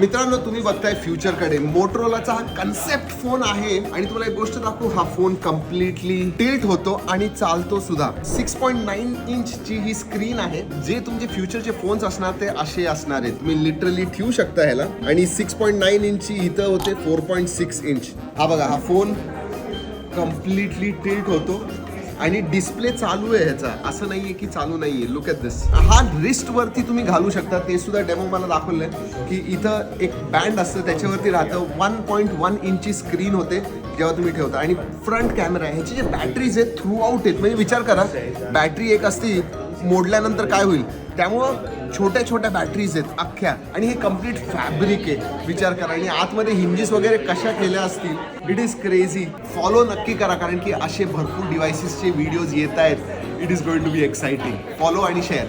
मित्रांनो, तुम्ही बघताय फ्युचरकडे. मोटोरोलाचा हा कन्सेप्ट फोन आहे आणि तुम्हाला एक गोष्ट दाखवू, हा फोन कम्प्लिटली टिल्ट होतो आणि चालतो सुद्धा. 6.9 इंचची ही स्क्रीन आहे. जे तुमचे फ्युचरचे फोन्स असणार ते असे असणार आहेत. तुम्ही लिटरली ठेवू शकता ह्याला. आणि 6.9 इंचची इथं होते 4.6 इंच. हा बघा, हा फोन कम्प्लिटली टिल्ट होतो आणि डिस्प्ले चालू आहे ह्याचा, असं नाहीये की चालू नाहीये. लुक ॲट दिस. हा रिस्ट वरती तुम्ही घालू शकता. ते सुद्धा डेमो मला दाखवलंय की इथं एक बँड असतं, त्याच्यावरती राहतं. 1.1 इंची स्क्रीन होते जेव्हा तुम्ही ठेवता. आणि फ्रंट कॅमेरा आहे. ह्याची जे बॅटरीज आहेत थ्रू आउट आहेत. म्हणजे विचार करा, बॅटरी एक असती, मोडल्यानंतर काय होईल. त्यामुळं छोट्या छोट्या बॅटरीज आहेत अख्ख्या. आणि हे कम्प्लीट फॅब्रिक आहे. विचार करा. आणि आतमध्ये हिंजेस वगैरे कशा केल्या असतील. It is crazy. फॉलो नक्की करा, कारण की असे भरपूर डिव्हायसेसचे व्हिडिओज येत आहेत. It is going to be exciting. Follow आणि शेअर.